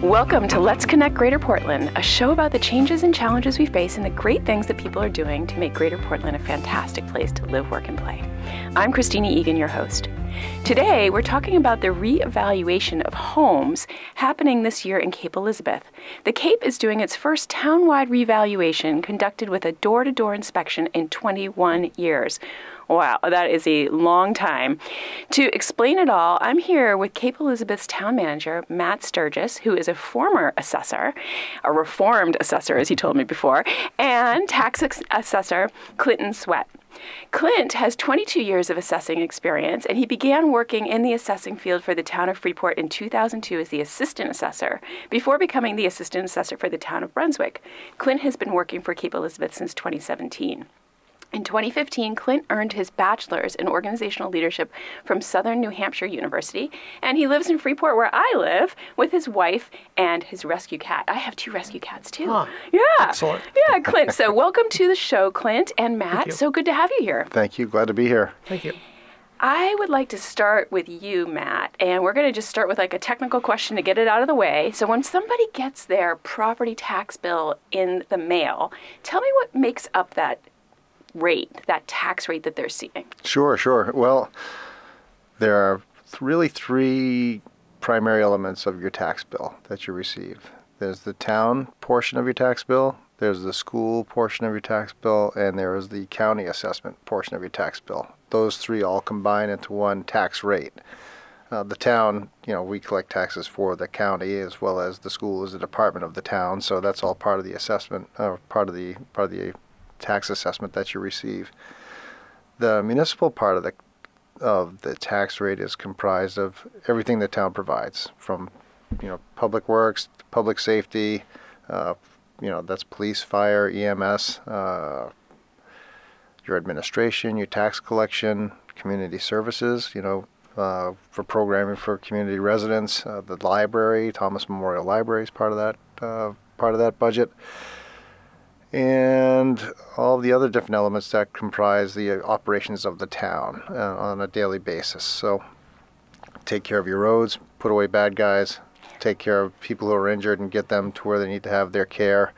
Welcome to Let's Connect Greater Portland, a show about the changes and challenges we face and the great things that people are doing to make Greater Portland a fantastic place to live, work, and play. I'm Christina Egan, your host. Today, we're talking about the reevaluation of homes happening this year in Cape Elizabeth. The Cape is doing its first town-wide revaluation conducted with a door-to-door inspection in 21 years. Wow, that is a long time. To explain it all, I'm here with Cape Elizabeth's town manager, Matt Sturgis, who is a former assessor, a reformed assessor, as he told me before, and tax assessor Clinton Swett. Clint has 22 years of assessing experience, and he began working in the assessing field for the town of Freeport in 2002 as the assistant assessor, before becoming the assistant assessor for the town of Brunswick. Clint has been working for Cape Elizabeth since 2017. In 2015, Clint earned his bachelor's in organizational leadership from Southern New Hampshire University, and he lives in Freeport, where I live, with his wife and his rescue cat. I have 2 rescue cats, too. Huh. Yeah. Excellent. Yeah, Clint. So welcome to the show, Clint and Matt. Thank you. So good to have you here. Thank you. Glad to be here. Thank you. I would like to start with you, Matt, and we're going to just start with like a technical question to get it out of the way. So when somebody gets their property tax bill in the mail, tell me what makes up that rate, that tax rate that they're seeing. Sure. Well, there are really 3 primary elements of your tax bill that you receive. There's the town portion of your tax bill, there's the school portion of your tax bill, and there is the county assessment portion of your tax bill. Those 3 all combine into one tax rate. The town, we collect taxes for the county, as well as the school is a department of the town, so that's all part of the assessment, part of the tax assessment that you receive. The municipal part of the tax rate is comprised of everything the town provides, from public works, public safety, that's police, fire, EMS, your administration, your tax collection, community services, for programming for community residents, the library, Thomas Memorial Library is part of that budget, and all the other different elements that comprise the operations of the town on a daily basis. So take care of your roads, put away bad guys, take care of people who are injured and get them to where they need to have their care,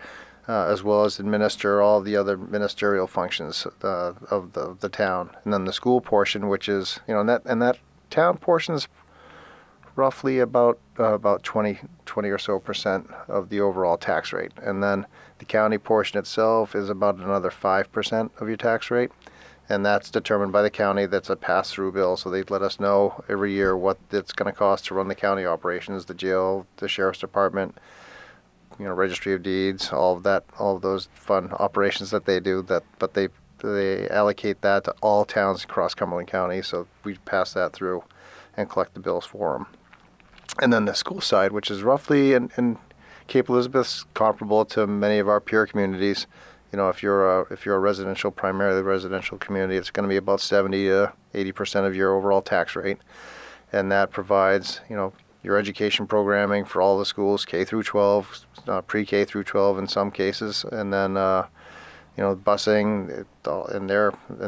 as well as administer all the other ministerial functions of the town. And then the school portion, which is, that town portion is roughly about 20 or so % of the overall tax rate. And then the county portion itself is about another 5% of your tax rate. And that's determined by the county. That's a pass-through bill, so they let us know every year what it's going to cost to run the county operations, the jail, the sheriff's department, registry of deeds, all of those fun operations that they do. But they allocate that to all towns across Cumberland County, so we pass that through and collect the bills for them. And then the school side, which is roughly in Cape Elizabeth's comparable to many of our peer communities. If you're a primarily residential community, it's going to be about 70 to 80% of your overall tax rate, and that provides your education programming for all the schools, K through 12, pre-K through 12 in some cases, and then busing, and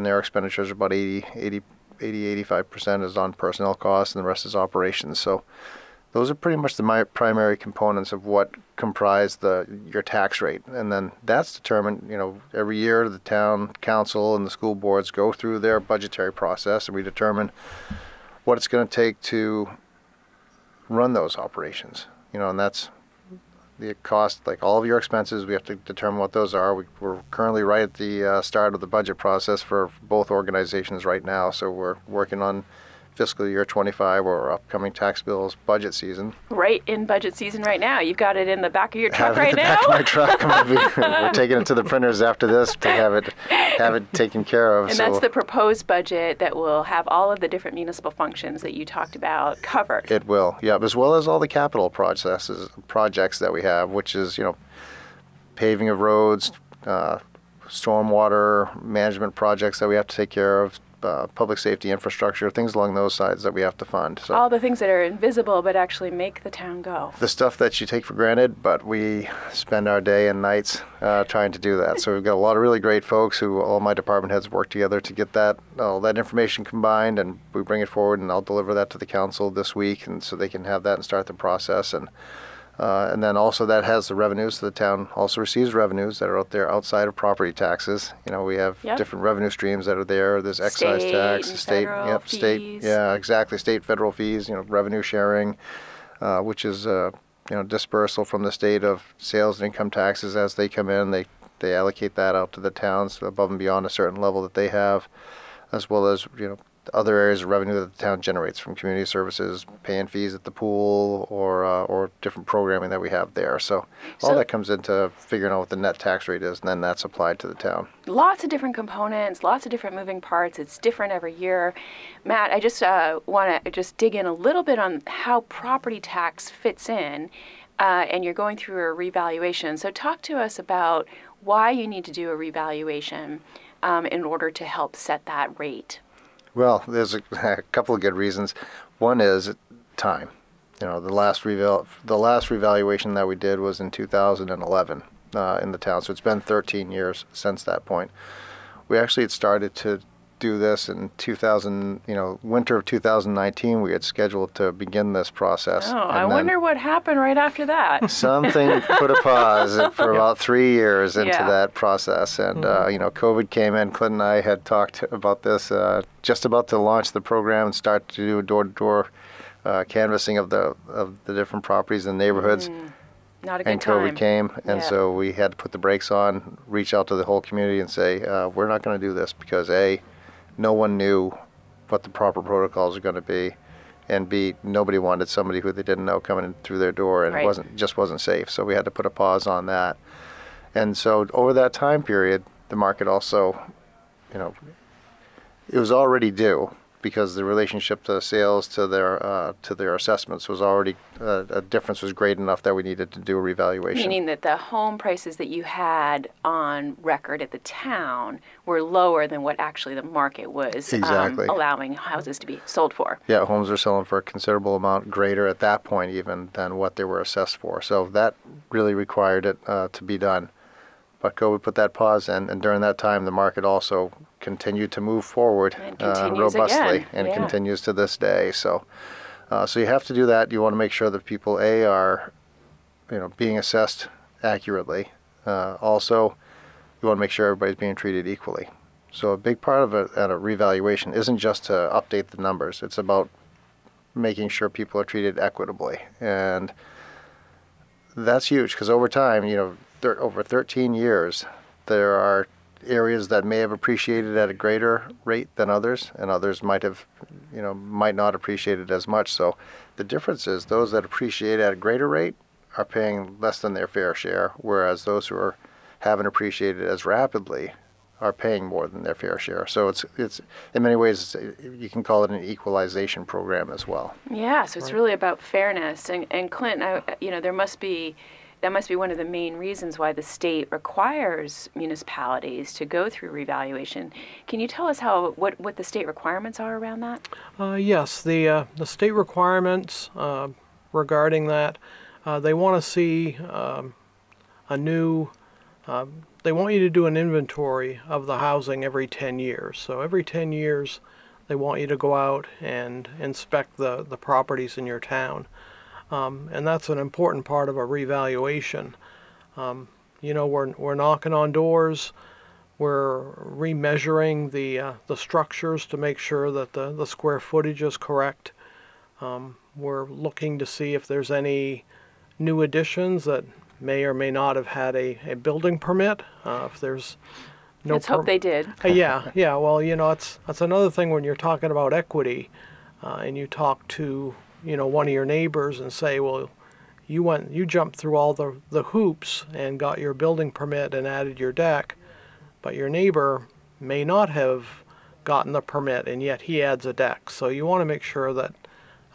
their expenditures are about 85% is on personnel costs, and the rest is operations. So those are pretty much the primary components of what comprise your tax rate. And then that's determined, every year the town council and the school boards go through their budgetary process, and we determine what it's going to take to run those operations. And that's the cost, like all of your expenses, we have to determine what those are. We're currently right at the start of the budget process for both organizations right now, so we're working on fiscal year 25 or upcoming tax bills budget season. Right in budget season right now. You've got it in the back of your truck right now? Back of my truck. We're taking it to the printers after this to have it taken care of. And that's the proposed budget that will have all of the different municipal functions that you talked about covered. It will, yeah, as well as all the capital projects that we have, which is, paving of roads, stormwater management projects that we have to take care of, public safety infrastructure, things along those sides that we have to fund. So all the things that are invisible but actually make the town go. The stuff that you take for granted, but we spend our day and nights trying to do that. So we've got a lot of really great folks who all my department heads work together to get all that information combined, and we bring it forward, and I'll deliver that to the council this week, and so they can have that and start the process. And And then also that has the revenues. The town also receives revenues that are out there outside of property taxes. You know, we have different revenue streams that are there. There's excise tax, state, state, yeah, exactly, state, federal fees. You know, revenue sharing, which is dispersal from the state of sales and income taxes as they come in. They allocate that out to the towns above and beyond a certain level that they have, as well as other areas of revenue that the town generates from community services, paying fees at the pool, or different programming that we have there. So all that comes into figuring out what the net tax rate is, and then that's applied to the town. Lots of different components, lots of different moving parts. It's different every year. Matt, I just want to just dig in a little bit on how property tax fits in, and you're going through a revaluation. So talk to us about why you need to do a revaluation in order to help set that rate. Well, there's a couple of good reasons. One is time. The last revaluation that we did was in 2011 in the town, so it's been 13 years since that point. We actually had started to do this in winter of 2019. We had scheduled to begin this process. Oh, I wonder what happened right after that. Something put a pause for about 3 years into that process, and COVID came in. Clint and I had talked about this, just about to launch the program and start to do a door-to-door canvassing of the different properties in the neighborhoods. Not a good and COVID time. came, and so we had to put the brakes on, reach out to the whole community and say, we're not going to do this because A, no one knew what the proper protocols are going to be, and B, nobody wanted somebody who they didn't know coming in through their door, and it just wasn't safe. So we had to put a pause on that. And so over that time period, the market also, it was already due, because the relationship to sales to their assessments was already a difference was great enough that we needed to do a revaluation. Meaning that the home prices that you had on record at the town were lower than what actually the market was allowing houses to be sold for. Yeah, homes are selling for a considerable amount greater at that point even than what they were assessed for. So that really required it to be done. But COVID put that pause in, and during that time the market also continued to move forward robustly and continues to this day. So so you have to do that. You want to make sure that people are being assessed accurately. Also, you want to make sure everybody's being treated equally. So a big part of a revaluation isn't just to update the numbers. It's about making sure people are treated equitably, and that's huge because over time, over 13 years, there are areas that may have appreciated at a greater rate than others, and others might not appreciate it as much. So the difference is those that appreciate at a greater rate are paying less than their fair share, whereas those who haven't appreciated as rapidly are paying more than their fair share. So it's in many ways you can call it an equalization program as well. Yeah, so it's really about fairness. And Clint, that must be one of the main reasons why the state requires municipalities to go through revaluation. Can you tell us what the state requirements are around that? Yes, the state requirements regarding that, they want to see they want you to do an inventory of the housing every 10 years. So every 10 years they want you to go out and inspect the properties in your town. And that's an important part of a revaluation. We're knocking on doors, we're remeasuring the structures to make sure that the square footage is correct. We're looking to see if there's any new additions that may or may not have had a building permit. If there's no Let's hope they did. Yeah. Well, that's another thing when you're talking about equity, and you talk to one of your neighbors and say, well, you jumped through all the hoops and got your building permit and added your deck, but your neighbor may not have gotten the permit and yet he adds a deck. So you want to make sure that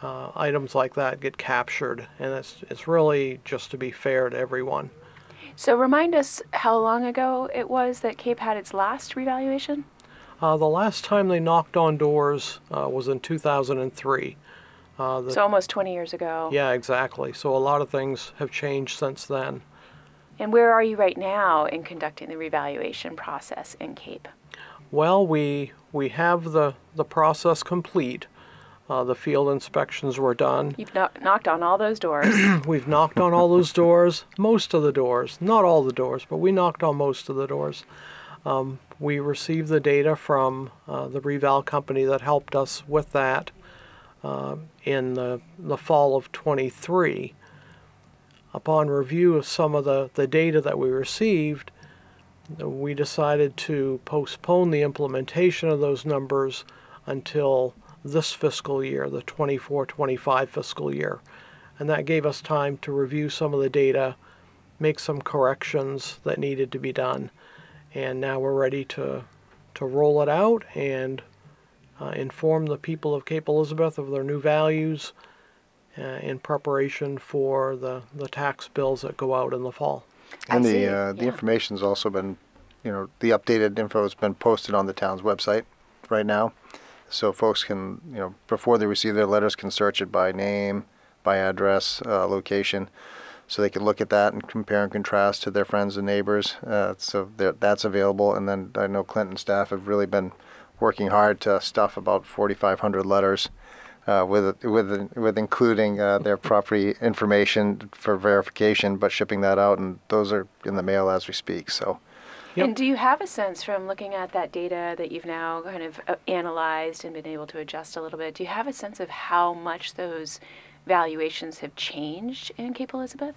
items like that get captured, and it's really just to be fair to everyone. So remind us how long ago it was that Cape had its last revaluation? The last time they knocked on doors was in 2003. So almost 20 years ago. Yeah, exactly. So a lot of things have changed since then. And where are you right now in conducting the revaluation process in Cape? Well, we have the process complete. The field inspections were done. You've knocked on all those doors. We've knocked on all those doors, most of the doors, not all the doors, but we knocked on most of the doors. We received the data from the reval company that helped us with that in the fall of '23. Upon review of some of the data that we received, we decided to postpone the implementation of those numbers until this fiscal year, the 24-25 fiscal year. And that gave us time to review some of the data, make some corrections that needed to be done. And now we're ready to roll it out and inform the people of Cape Elizabeth of their new values in preparation for the tax bills that go out in the fall. And the information's also been, the updated info has been posted on the town's website right now. So folks can, before they receive their letters, can search it by name, by address, location. So they can look at that and compare and contrast to their friends and neighbors. So that's available. And then I know Clinton staff have really been working hard to stuff about 4,500 letters with including their property information for verification, but shipping that out, and those are in the mail as we speak. So. Yep. And do you have a sense from looking at that data that you've now kind of analyzed and been able to adjust a little bit, do you have a sense of how much those valuations have changed in Cape Elizabeth?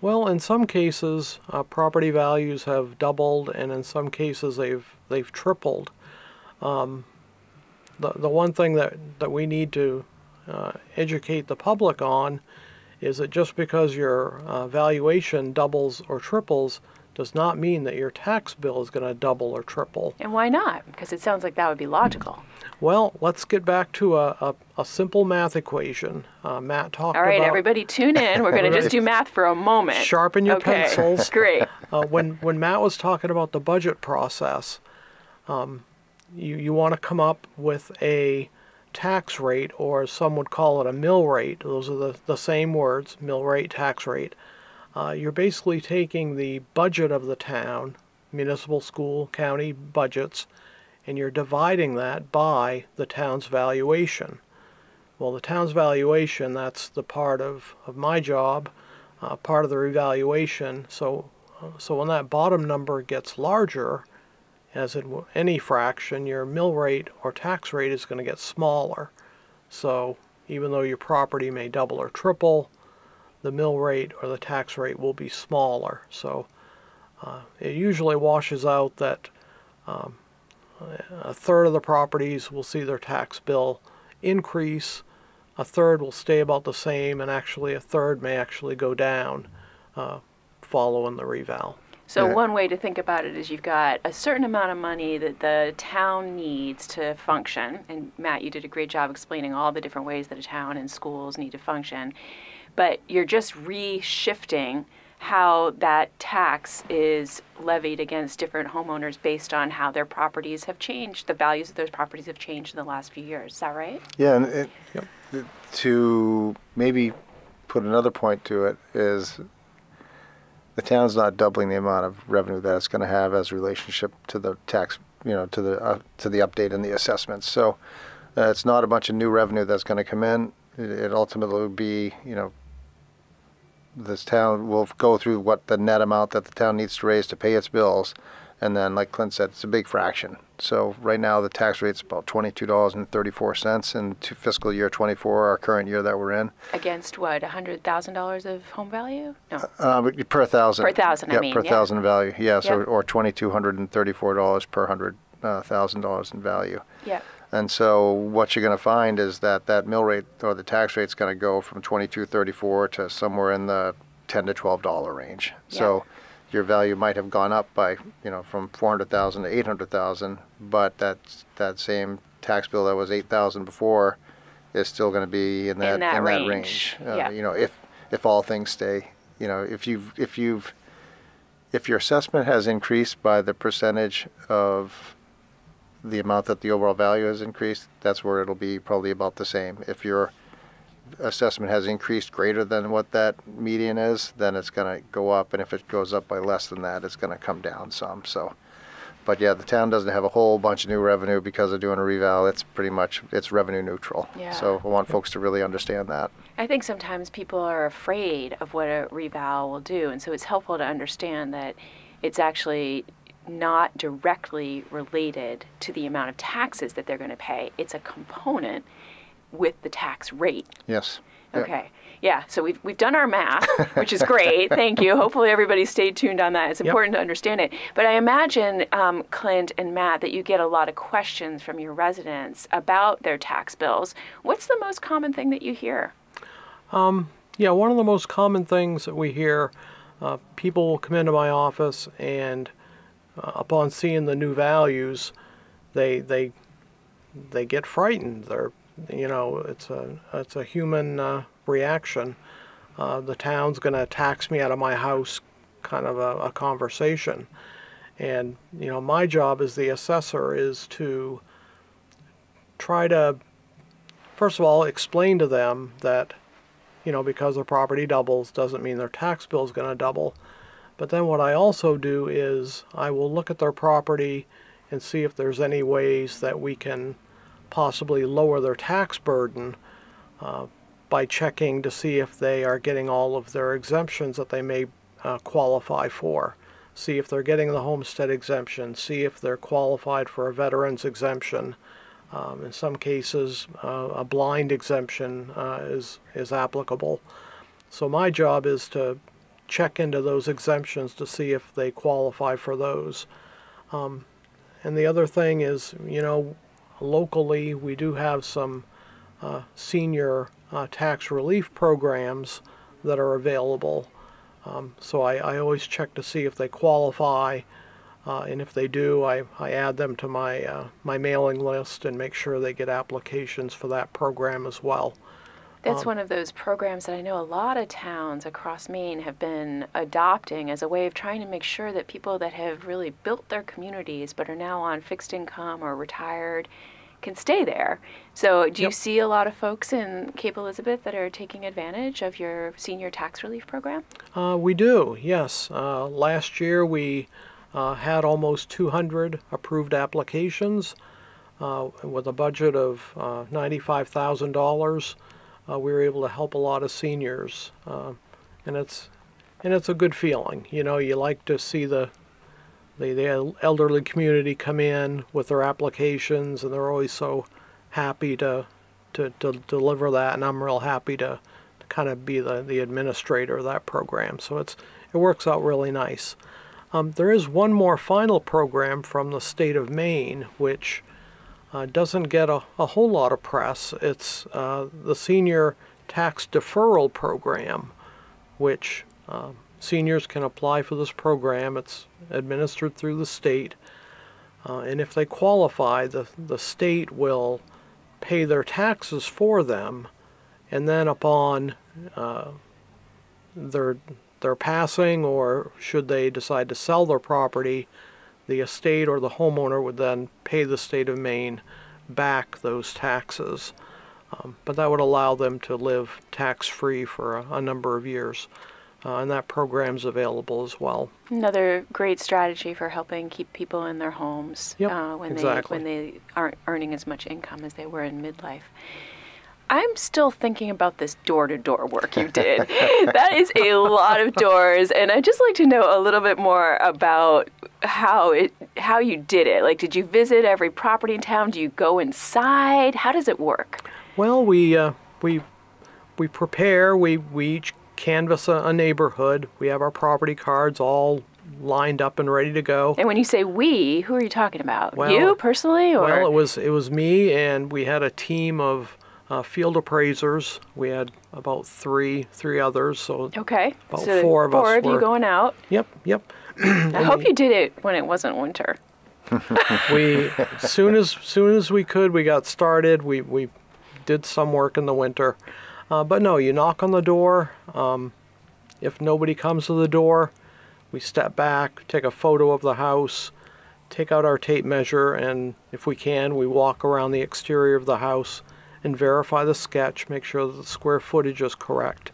Well, in some cases, property values have doubled, and in some cases they've tripled. The one thing that we need to educate the public on is that just because your valuation doubles or triples does not mean that your tax bill is going to double or triple. And why not? Because it sounds like that would be logical. Well, let's get back to a simple math equation. Matt talked about... All right, everybody tune in. We're going to just do math for a moment. Sharpen your pencils. Great. When Matt was talking about the budget process, you want to come up with a tax rate, or some would call it a mill rate. Those are the same words, mill rate, tax rate. You're basically taking the budget of the town, municipal, school, county budgets, and you're dividing that by the town's valuation. Well, the town's valuation, that's the part of my job, part of the revaluation. So when that bottom number gets larger, as in any fraction, your mill rate or tax rate is going to get smaller. So even though your property may double or triple, the mill rate or the tax rate will be smaller. So it usually washes out that a third of the properties will see their tax bill increase, a third will stay about the same, and actually a third may actually go down following the reval. So one way to think about it is you've got a certain amount of money that the town needs to function. And Matt, you did a great job explaining all the different ways that a town and schools need to function. But you're just re-shifting how that tax is levied against different homeowners based on how their properties have changed. The values of those properties have changed in the last few years. Is that right? Yeah, and to maybe put another point to it is the town's not doubling the amount of revenue that it's going to have as a relationship to the tax, to the update and the assessments. So it's not a bunch of new revenue that's going to come in. It ultimately will be, this town will go through what the net amount that the town needs to raise to pay its bills, and then, like Clint said, it's a big fraction. So right now the tax rate's about $22.34 in fiscal year 24, our current year that we're in. Against what, $100,000 of home value? No. Per thousand. Per thousand, I mean. Per thousand value, yes, yep. or $2,234 per $100,000 in value. Yeah. And so what you're going to find is that mill rate or the tax rate's going to go from $22.34 to somewhere in the $10 to $12 range. Yeah. So your value might have gone up by, from $400,000 to $800,000, but that same tax bill that was $8,000 before is still going to be in that range. Yeah. If all things stay, if your assessment has increased by the percentage of the amount that the overall value has increased, that's where it'll be probably about the same. If your assessment has increased greater than what that median is, then it's going to go up, and if it goes up by less than that, it's going to come down some. So, But yeah, the town doesn't have a whole bunch of new revenue because of doing a reval. It's pretty much, it's revenue neutral. Yeah. So I want folks to really understand that. I think sometimes people are afraid of what a reval will do, and so it's helpful to understand that it's actually not directly related to the amount of taxes that they're going to pay. It's a component with the tax rate. Yes. Okay. Yeah, so we've done our math, which is great. Thank you. Hopefully everybody stayed tuned on that. It's important to understand it. But I imagine, Clint and Matt, that you get a lot of questions from your residents about their tax bills. What's the most common thing that you hear? Yeah, one of the most common things that we hear, people will come into my office and upon seeing the new values, they get frightened. They're, you know, it's a human reaction. The town's going to tax me out of my house, kind of a conversation. And, you know, my job as the assessor is to try to, first of all, explain to them that, you know, because their property doubles doesn't mean their tax bill is going to double. But then what I also do is I will look at their property and see if there's any ways that we can possibly lower their tax burden by checking to see if they are getting all of their exemptions that they may qualify for. See if they're getting the homestead exemption, see if they're qualified for a veteran's exemption. In some cases, a blind exemption is applicable. So my job is to check into those exemptions to see if they qualify for those. And the other thing is, you know, locally we do have some senior tax relief programs that are available. So I always check to see if they qualify, and if they do, I add them to my mailing list and make sure they get applications for that program as well. That's one of those programs that I know a lot of towns across Maine have been adopting as a way of trying to make sure that people that have really built their communities but are now on fixed income or retired can stay there. So do you see a lot of folks in Cape Elizabeth that are taking advantage of your senior tax relief program? We do, yes. Last year we had almost 200 approved applications with a budget of $95,000. We were able to help a lot of seniors, and it's a good feeling. You know, you like to see the elderly community come in with their applications, and they're always so happy to deliver that. And I'm real happy to kind of be the administrator of that program. So it works out really nice. There is one more final program from the state of Maine, which doesn't get a whole lot of press. It's the Senior Tax Deferral Program, which seniors can apply for this program. It's administered through the state, and if they qualify, the state will pay their taxes for them, and then upon their passing, or should they decide to sell their property, the estate or the homeowner would then pay the state of Maine back those taxes. But that would allow them to live tax-free for a number of years. And that program's available as well. Another great strategy for helping keep people in their homes when they aren't earning as much income as they were in midlife. I'm still thinking about this door-to-door work you did. That is a lot of doors, and I'd just like to know a little bit more about how you did it. Like, did you visit every property in town? Do you go inside? How does it work? Well, we prepare. We each canvass a neighborhood. We have our property cards all lined up and ready to go. And when you say we, who are you talking about? Well, you personally, or? Well, it was me, and we had a team of field appraisers. We had about three others, so okay, about so four of us. Four of you going out. Yep. I hope you did it when it wasn't winter. We soon as we could, we got started. We did some work in the winter, but no, you knock on the door. If nobody comes to the door, we step back, take a photo of the house, take out our tape measure, and if we can, we walk around the exterior of the house and verify the sketch, make sure that the square footage is correct.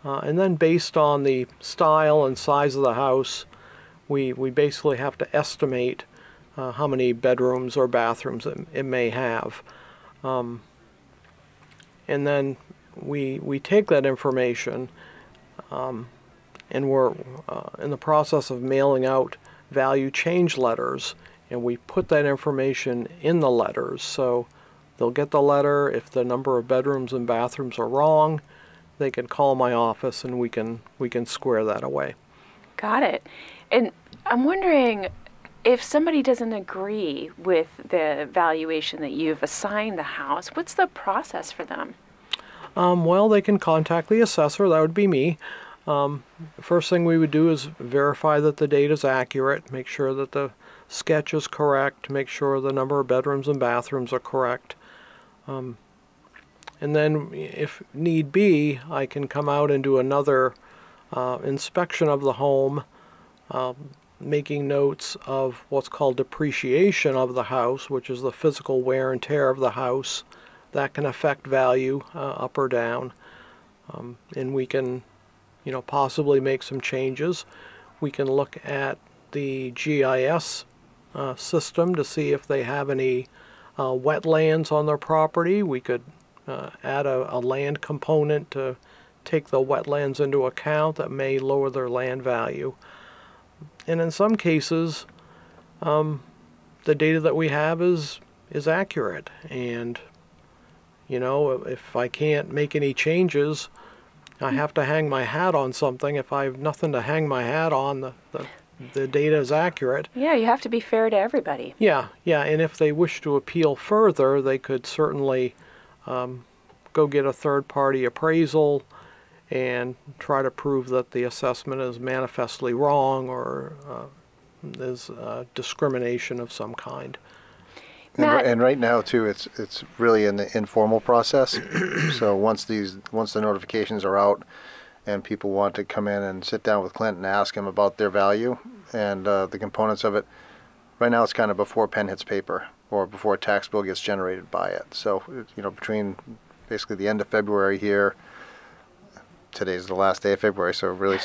And then based on the style and size of the house, we basically have to estimate how many bedrooms or bathrooms it may have. And then we take that information, and we're in the process of mailing out value change letters, and we put that information in the letters. So they'll get the letter. If the number of bedrooms and bathrooms are wrong, they can call my office and we can square that away. Got it. And I'm wondering, if somebody doesn't agree with the valuation that you've assigned the house, what's the process for them? Well, they can contact the assessor. That would be me. First thing we would do is verify that the data is accurate, make sure that the sketch is correct, make sure the number of bedrooms and bathrooms are correct. And then, if need be, I can come out and do another inspection of the home, making notes of what's called depreciation of the house, which is the physical wear and tear of the house. That can affect value up or down. And we can, possibly make some changes. We can look at the GIS system to see if they have any wetlands on their property. We could add a land component to take the wetlands into account. That may lower their land value. And in some cases, the data that we have is accurate. And, if I can't make any changes, I have to hang my hat on something. If I have nothing to hang my hat on, the data is accurate. Yeah, you have to be fair to everybody. Yeah, and if they wish to appeal further, they could certainly go get a third-party appraisal and try to prove that the assessment is manifestly wrong or there's discrimination of some kind. And right now too, it's really in the informal process. So once the notifications are out, and people want to come in and sit down with Clint and ask him about their value and the components of it, right now it's kind of before pen hits paper or before a tax bill gets generated by it. So between basically the end of February here. Today's the last day of February, so really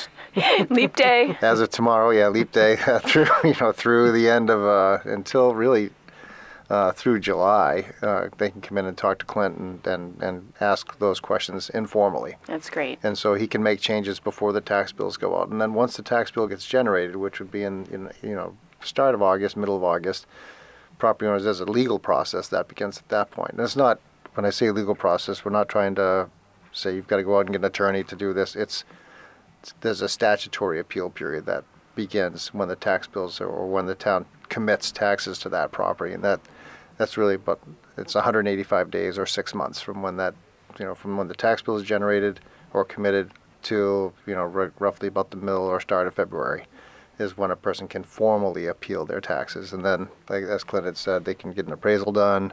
leap day. As of tomorrow, yeah, leap day through the end of until really through July, they can come in and talk to Clint and ask those questions informally. That's great. And so he can make changes before the tax bills go out. And then once the tax bill gets generated, which would be in start of August, middle of August, property owners, there's a legal process that begins at that point. And it's not, when I say legal process, we're not trying to say you've got to go out and get an attorney to do this. There's a statutory appeal period that begins when the tax bills or when the town commits taxes to that property, and that's really about, it's 185 days or 6 months from when that from when the tax bill is generated or committed to roughly about the middle or start of February is when a person can formally appeal their taxes. And then, like as Clint had said, they can get an appraisal done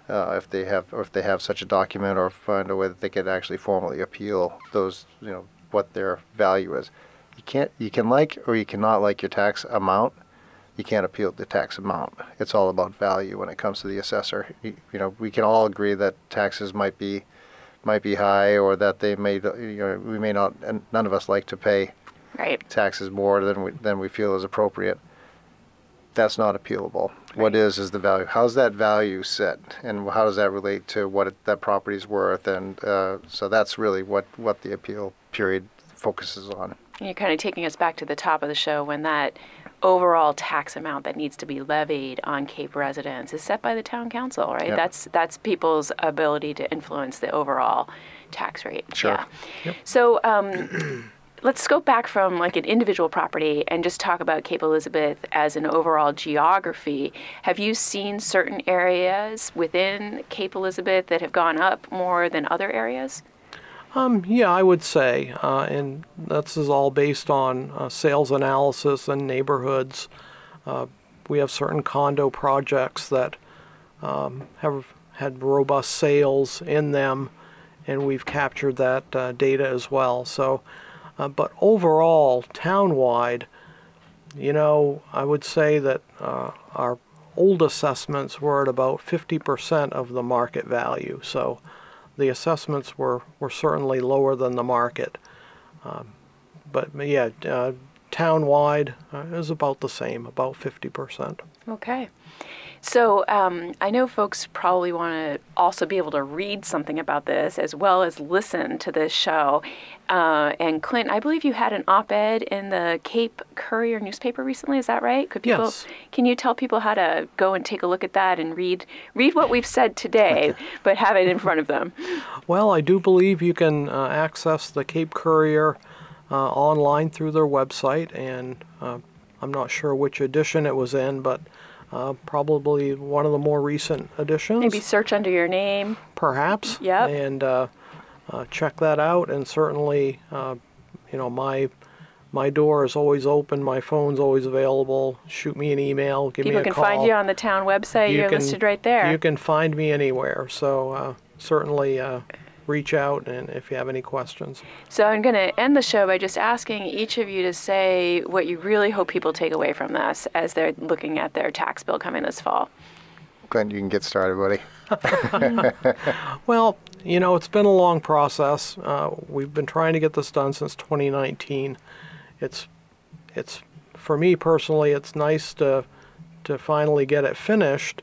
if they have such a document, or find a way that they could actually formally appeal those, what their value is. You can like or you cannot like your tax amount. You can't appeal the tax amount. It's all about value when it comes to the assessor. We can all agree that taxes might be high, or that they may we may not, and none of us like to pay taxes more than we feel is appropriate. That's not appealable. Right. What is the value? How's that value set, and how does that relate to what that property's worth? And so that's really what the appeal period focuses on. And you're kind of taking us back to the top of the show, when that overall tax amount that needs to be levied on Cape residents is set by the town council, right? Yep. That's people's ability to influence the overall tax rate. Sure. Yeah. Yep. So let's go back from like an individual property and just talk about Cape Elizabeth as an overall geography. Have you seen certain areas within Cape Elizabeth that have gone up more than other areas? Yeah, I would say, and this is all based on sales analysis and neighborhoods. We have certain condo projects that have had robust sales in them, and we've captured that data as well. So, but overall, townwide, I would say that our old assessments were at about 50% of the market value. So the assessments were certainly lower than the market. But yeah, townwide is about the same, about 50%. Okay. So I know folks probably want to also be able to read something about this as well as listen to this show. And Clint, I believe you had an op-ed in the Cape Courier newspaper recently. Is that right? Could people? Yes. Can you tell people how to go and take a look at that and read what we've said today, but have it in front of them? Well, I do believe you can access the Cape Courier online through their website, and I'm not sure which edition it was in, but probably one of the more recent editions. Maybe search under your name. Perhaps. Yep. And check that out. And certainly, my door is always open. My phone's always available. Shoot me an email. Give me a call. People can find you on the town website. You're listed right there. You can find me anywhere. So certainly reach out and if you have any questions. So I'm going to end the show by just asking each of you to say what you really hope people take away from this as they're looking at their tax bill coming this fall. Glenn, you can get started, buddy. Well, it's been a long process. We've been trying to get this done since 2019. It's for me personally, it's nice to finally get it finished.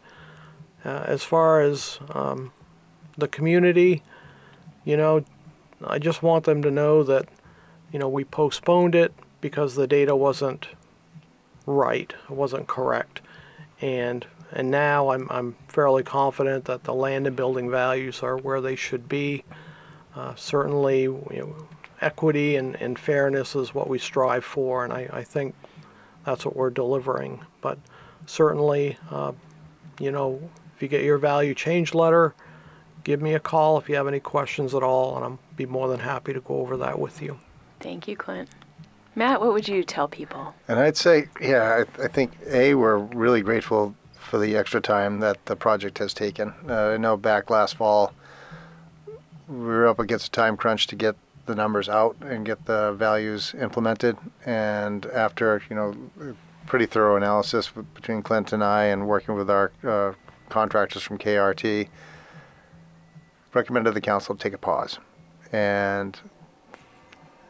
As far as the community, I just want them to know that, we postponed it because the data wasn't right, it wasn't correct, and now I'm fairly confident that the land and building values are where they should be. Certainly, equity and fairness is what we strive for, and I think that's what we're delivering. But certainly, if you get your value change letter, give me a call if you have any questions at all, and I'll be more than happy to go over that with you. Thank you, Clint. Matt, what would you tell people? And I'd say, I think, we're really grateful for the extra time that the project has taken. I know back last fall, we were up against a time crunch to get the numbers out and get the values implemented. And after, pretty thorough analysis between Clint and I and working with our contractors from KRT, recommended the council take a pause. And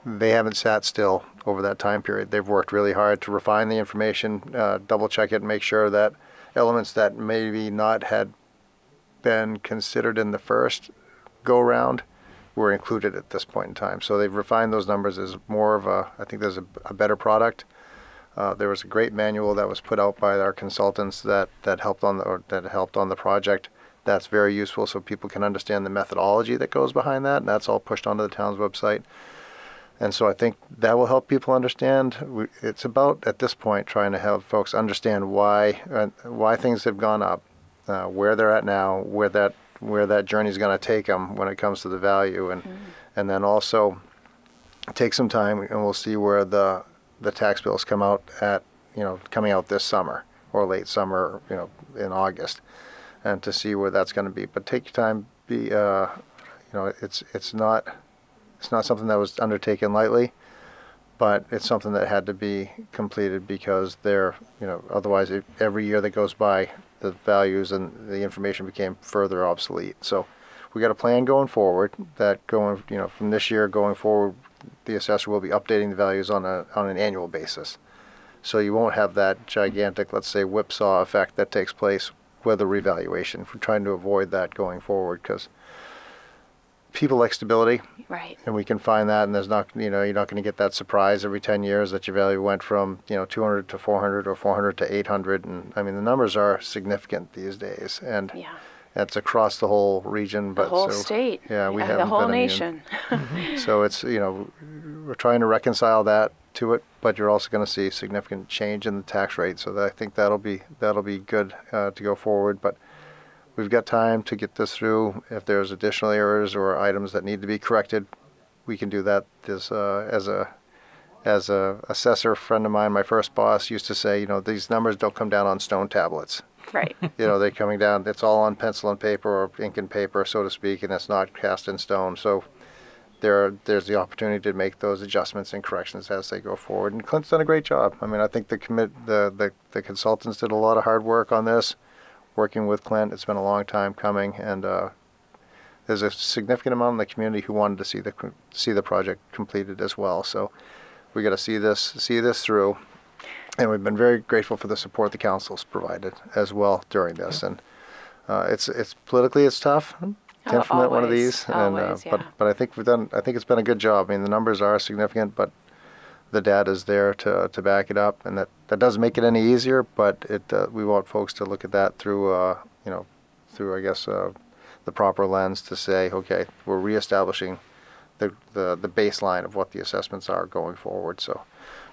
they haven't sat still over that time period. They've worked really hard to refine the information, double check it, and make sure that elements that maybe not had been considered in the first go round were included at this point in time. So they've refined those numbers as more of I think there's a better product. There was a great manual that was put out by our consultants that helped on the project. That's very useful so people can understand the methodology that goes behind that, and that's all pushed onto the town's website. And so I think that will help people understand. It's about, at this point, trying to help folks understand why things have gone up, where they're at now, where that journey is going to take them when it comes to the value, and then also take some time, and we'll see where the tax bills come out at, coming out this summer or late summer, in August, and to see where that's going to be. But take your time. It's not something that was undertaken lightly, but it's something that had to be completed because otherwise every year that goes by, the values and the information became further obsolete. So we got a plan going forward that from this year going forward, the assessor will be updating the values on an annual basis. So you won't have that gigantic, let's say, whipsaw effect that takes place with a revaluation. We're trying to avoid that going forward because people like stability, right? And we can find that, and there's not, you're not going to get that surprise every 10 years that your value went from 200 to 400 or 400 to 800, and I mean the numbers are significant these days, and that's across the whole region, but the whole state, we haven't the whole been nation. So it's we're trying to reconcile that to it, but you're also going to see significant change in the tax rate, so I think that'll be good to go forward, but. We've got time to get this through. If there's additional errors or items that need to be corrected, we can do that. As a assessor friend of mine, my first boss used to say, these numbers don't come down on stone tablets. Right. They're coming down. It's all on pencil and paper or ink and paper, so to speak, and it's not cast in stone. So there's the opportunity to make those adjustments and corrections as they go forward. And Clint's done a great job. I mean, I think the consultants did a lot of hard work on this. Working with Clint, it's been a long time coming, and there's a significant amount in the community who wanted to see the project completed as well. So we got to see this through. And we've been very grateful for the support the council's provided as well during this. And it's politically it's tough to implement one of these. Always, yeah. But I think it's been a good job. I mean, the numbers are significant, but the data is there to back it up, and that doesn't make it any easier. But we want folks to look at that through I guess the proper lens to say, okay, we're reestablishing the baseline of what the assessments are going forward. So,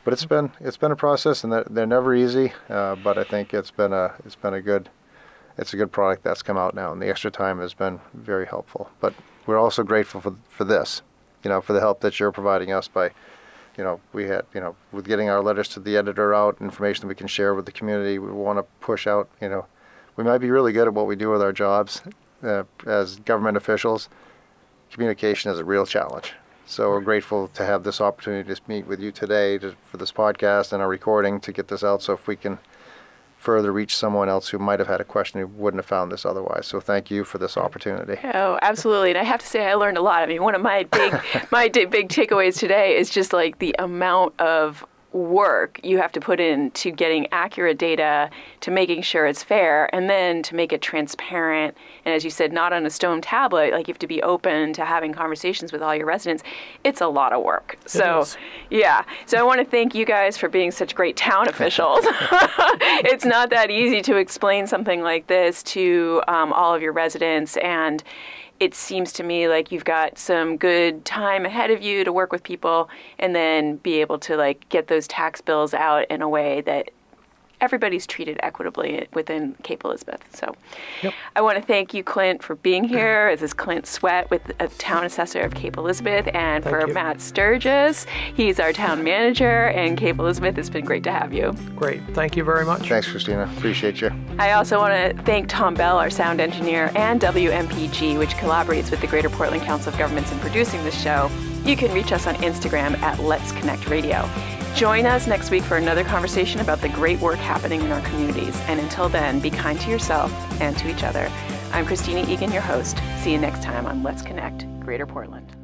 but it's been a process, and they're never easy. But I think it's a good product that's come out now, and the extra time has been very helpful. But we're also grateful for this, for the help that you're providing us by, we had, with getting our letters to the editor out, information that we can share with the community. We want to push out, we might be really good at what we do with our jobs as government officials. Communication is a real challenge. So we're grateful to have this opportunity to meet with you today for this podcast and our recording to get this out. So if we can further reach someone else who might have had a question who wouldn't have found this otherwise. So thank you for this opportunity. Oh, absolutely. And I have to say I learned a lot. I mean, one of my big big takeaways today is just like the amount of work you have to put into getting accurate data, to making sure it's fair, and then to make it transparent. And as you said, not on a stone tablet, like you have to be open to having conversations with all your residents. It's a lot of work. So, yeah. So I want to thank you guys for being such great town officials. It's not that easy to explain something like this to all of your residents, and it seems to me like you've got some good time ahead of you to work with people and then be able to like get those tax bills out in a way that everybody's treated equitably within Cape Elizabeth. So I want to thank you, Clint, for being here. This is Clint Swett with the Town Assessor of Cape Elizabeth, and for Matt Sturgis, he's our Town Manager in Cape Elizabeth. It's been great to have you. Great. Thank you very much. Thanks, Christina. Appreciate you. I also want to thank Tom Bell, our sound engineer, and WMPG, which collaborates with the Greater Portland Council of Governments in producing this show. You can reach us on Instagram at Let's Connect Radio. Join us next week for another conversation about the great work happening in our communities. And until then, be kind to yourself and to each other. I'm Christina Egan, your host. See you next time on Let's Connect Greater Portland.